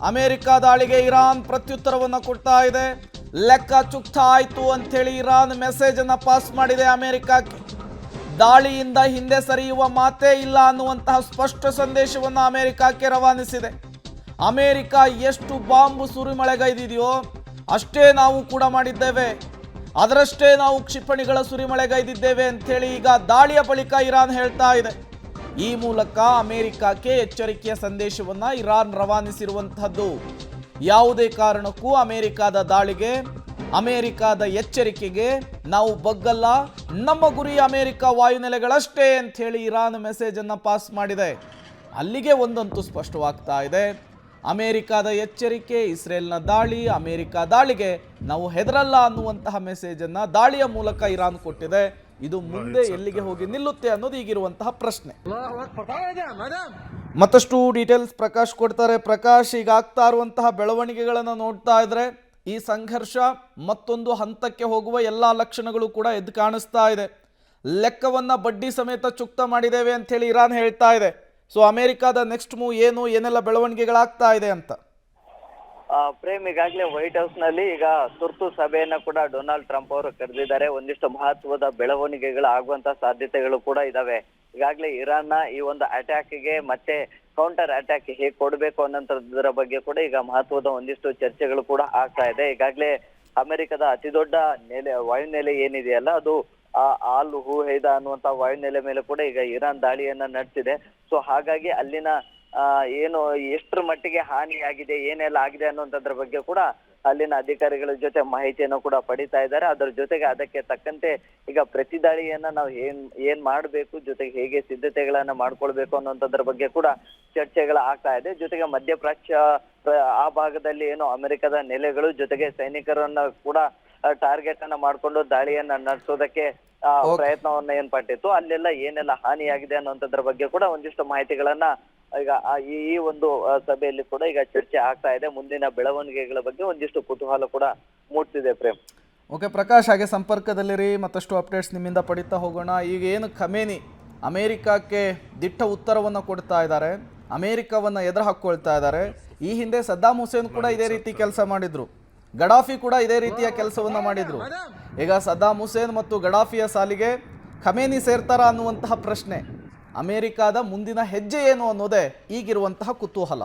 America ದಾಳಿಗೆ Iran ಪ್ರತ್ಯುತ್ತರವನ್ನು ಕೊಡ್ತಾ ಇದೆ. ಲೆಕ್ಕ ಚುಕ್ತ ಆಯ್ತು ಅಂಥೇಳಿ ಇರಾನ್ ಮೆಸೇಜ್ ಅನ್ನು ಪಾಸ್ ಮಾಡಿದೆ ಅಮೆರಿಕಕ್ಕೆ. ದಾಳಿಯಿಂದ ಹಿಂದೆ ಸರಿಯುವ ಮಾತೇ ಇಲ್ಲ ಅನ್ನುವಂತಹ ಸ್ಪಷ್ಟ ಸಂದೇಶವನ್ನು ಅಮೆರಿಕಕ್ಕೆ ರವಾನಿಸಿದೆ. ಅಮೆರಿಕ ಎಷ್ಟು ಬಾಂಬ್ ಸುರಿಮಳೆಗೈದಿದೆಯೋ ಅಷ್ಟೇ ನಾವು ಕೂಡ ಮಾಡಿದ್ದೇವೆ, ಅದರಷ್ಟೇ ನಾವು ಕ್ಷಿಪಣಿಗಳ ಸುರಿಮಳೆಗೈದಿದ್ದೇವೆ ಅಂಥೇಳಿ ಈಗ ದಾಳಿಯ ಬಳಿಕ ಇರಾನ್ ಹೇಳ್ತಾ ಇದೆ. ಈ ಮೂಲಕ ಅಮೆರಿಕಕ್ಕೆ ಎಚ್ಚರಿಕೆಯ ಸಂದೇಶವನ್ನು ಇರಾನ್ ರವಾನಿಸಿರುವಂತಹದ್ದು. ಯಾವುದೇ ಕಾರಣಕ್ಕೂ ಅಮೆರಿಕದ ದಾಳಿಗೆ, ಅಮೆರಿಕದ ಎಚ್ಚರಿಕೆಗೆ ನಾವು ಬಗ್ಗಲ್ಲ, ನಮ್ಮ ಗುರಿ ಅಮೆರಿಕ ವಾಯುನೆಲೆಗಳಷ್ಟೇ ಅಂಥೇಳಿ ಇರಾನ್ ಮೆಸೇಜನ್ನು ಪಾಸ್ ಮಾಡಿದೆ. ಅಲ್ಲಿಗೆ ಒಂದಂತೂ ಸ್ಪಷ್ಟವಾಗ್ತಾ ಇದೆ, ಅಮೆರಿಕದ ಎಚ್ಚರಿಕೆ, ಇಸ್ರೇಲ್ನ ದಾಳಿ, ಅಮೆರಿಕ ದಾಳಿಗೆ ನಾವು ಹೆದರಲ್ಲ ಅನ್ನುವಂತಹ ಮೆಸೇಜನ್ನು ದಾಳಿಯ ಮೂಲಕ ಇರಾನ್ ಕೊಟ್ಟಿದೆ. ಇದು ಮುಂದೆ ಎಲ್ಲಿಗೆ ಹೋಗಿ ನಿಲ್ಲುತ್ತೆ ಅನ್ನೋದು ಈಗಿರುವಂತಹ ಪ್ರಶ್ನೆ. ಮತ್ತಷ್ಟು ಡೀಟೇಲ್ಸ್ ಪ್ರಕಾಶ್ ಕೊಡ್ತಾರೆ. ಪ್ರಕಾಶ್, ಈಗ ಆಗ್ತಾ ಇರುವಂತಹ ಬೆಳವಣಿಗೆಗಳನ್ನು ನೋಡ್ತಾ ಇದ್ರೆ ಈ ಸಂಘರ್ಷ ಮತ್ತೊಂದು ಹಂತಕ್ಕೆ ಹೋಗುವ ಎಲ್ಲ ಲಕ್ಷಣಗಳು ಕೂಡ ಎದ್ದು ಕಾಣಿಸ್ತಾ ಇದೆ. ಲೆಕ್ಕವನ್ನ ಬಡ್ಡಿ ಸಮೇತ ಚುಕ್ತ ಮಾಡಿದ್ದೇವೆ ಅಂತ ಹೇಳಿ ಇರಾನ್ ಹೇಳ್ತಾ ಇದೆ. ಸೊ ಅಮೆರಿಕದ ನೆಕ್ಸ್ಟ್ ಮೂವ್ ಏನು, ಏನೆಲ್ಲ ಬೆಳವಣಿಗೆಗಳಾಗ್ತಾ ಇದೆ ಅಂತ? ಪ್ರೇಮ್, ಈಗಾಗಲೇ ವೈಟ್ ಹೌಸ್ ನಲ್ಲಿ ಈಗ ತುರ್ತು ಸಭೆಯನ್ನ ಕೂಡ ಡೊನಾಲ್ಡ್ ಟ್ರಂಪ್ ಅವರು ಕರೆದಿದ್ದಾರೆ. ಒಂದಿಷ್ಟು ಮಹತ್ವದ ಬೆಳವಣಿಗೆಗಳು ಆಗುವಂತ ಸಾಧ್ಯತೆಗಳು ಕೂಡ ಇದಾವೆ. ಈಗಾಗಲೇ ಇರಾನ್ನ ಈ ಒಂದು ಅಟ್ಯಾಕ್ಗೆ ಮತ್ತೆ ಕೌಂಟರ್ ಅಟ್ಯಾಕ್ ಹೇಗೆ ಕೊಡಬೇಕು ಅನ್ನೋದ್ರ ಬಗ್ಗೆ ಕೂಡ ಈಗ ಮಹತ್ವದ ಒಂದಿಷ್ಟು ಚರ್ಚೆಗಳು ಕೂಡ ಆಗ್ತಾ ಇದೆ. ಈಗಾಗಲೇ ಅಮೆರಿಕದ ಅತಿ ದೊಡ್ಡ ವಾಯುನೆಲೆ ಏನಿದೆಯಲ್ಲ, ಅದು ಆಲ್ ಹುಹೈದಾ ಅನ್ನುವಂತ ವಾಯುನೆಲೆ ಮೇಲೆ ಕೂಡ ಈಗ ಇರಾನ್ ದಾಳಿಯನ್ನ ನಡೆಸಿದೆ. ಸೊ ಹಾಗಾಗಿ ಅಲ್ಲಿನ ಏನು ಎಷ್ಟರ ಮಟ್ಟಿಗೆ ಹಾನಿಯಾಗಿದೆ, ಏನೆಲ್ಲ ಆಗಿದೆ ಅನ್ನುವಂಥದ್ರ ಬಗ್ಗೆ ಕೂಡ ಅಲ್ಲಿನ ಅಧಿಕಾರಿಗಳ ಜೊತೆ ಮಾಹಿತಿಯನ್ನು ಕೂಡ ಪಡಿತಾ ಇದ್ದಾರೆ. ಅದರ ಜೊತೆಗೆ ಅದಕ್ಕೆ ತಕ್ಕಂತೆ ಈಗ ಪ್ರತಿ ದಾಳಿಯನ್ನ ನಾವು ಏನ್ ಮಾಡ್ಬೇಕು, ಜೊತೆಗೆ ಹೇಗೆ ಸಿದ್ಧತೆಗಳನ್ನ ಮಾಡ್ಕೊಳ್ಬೇಕು ಅನ್ನುವಂಥದ್ರ ಬಗ್ಗೆ ಕೂಡ ಚರ್ಚೆಗಳು ಆಗ್ತಾ ಇದೆ. ಜೊತೆಗೆ ಮಧ್ಯಪ್ರಾಚ್ಯ ಆ ಭಾಗದಲ್ಲಿ ಏನು ಅಮೆರಿಕದ ನೆಲೆಗಳು, ಜೊತೆಗೆ ಸೈನಿಕರನ್ನ ಕೂಡ ಟಾರ್ಗೆಟ್ ಅನ್ನ ಮಾಡ್ಕೊಂಡು ದಾಳಿಯನ್ನ ನಡೆಸೋದಕ್ಕೆ ಪ್ರಯತ್ನವನ್ನ ಏನ್ ಪಟ್ಟಿತ್ತು, ಅಲ್ಲೆಲ್ಲ ಏನೆಲ್ಲ ಹಾನಿಯಾಗಿದೆ ಅನ್ನುವಂಥದ್ರ ಬಗ್ಗೆ ಕೂಡ ಒಂದಿಷ್ಟು ಮಾಹಿತಿಗಳನ್ನ ಈಗ ಈ ಒಂದು ಸಭೆಯಲ್ಲಿ ಕೂಡ ಈಗ ಚರ್ಚೆ ಆಗ್ತಾ ಇದೆ. ಮುಂದಿನ ಬೆಳವಣಿಗೆಗಳ ಬಗ್ಗೆ ಒಂದಿಷ್ಟು ಕುತೂಹಲ ಕೂಡ ಮೂಡ್ತಿದೆ. ಪ್ರೇಮ್, ಓಕೆ ಪ್ರಕಾಶ್, ಹಾಗೆ ಸಂಪರ್ಕದಲ್ಲಿರಿ, ಮತ್ತಷ್ಟು ಅಪ್ಡೇಟ್ಸ್ ನಿಮ್ಮಿಂದ ಪಡಿತಾ ಹೋಗೋಣ. ಈಗ ಏನು ಖಮೇನಿ ಅಮೆರಿಕಕ್ಕೆ ದಿಟ್ಟ ಉತ್ತರವನ್ನು ಕೊಡ್ತಾ ಇದ್ದಾರೆ, ಅಮೆರಿಕವನ್ನು ಎದುರು ಹಾಕ್ಕೊಳ್ತಾ ಇದ್ದಾರೆ. ಈ ಹಿಂದೆ ಸದ್ದಾಂ ಹುಸೇನ್ ಕೂಡ ಇದೇ ರೀತಿ ಕೆಲಸ ಮಾಡಿದ್ರು, ಗಡಾಫಿ ಕೂಡ ಇದೇ ರೀತಿಯ ಕೆಲಸವನ್ನು ಮಾಡಿದ್ರು. ಈಗ ಸದ್ದಾಂ ಹುಸೇನ್ ಮತ್ತು ಗಡಾಫಿಯ ಸಾಲಿಗೆ ಖಮೇನಿ ಸೇರ್ತಾರ ಅನ್ನುವಂತಹ ಪ್ರಶ್ನೆ. ಅಮೆರಿಕದ ಮುಂದಿನ ಹೆಜ್ಜೆ ಏನು ಅನ್ನೋದೇ ಈಗಿರುವಂತಹ ಕುತೂಹಲ.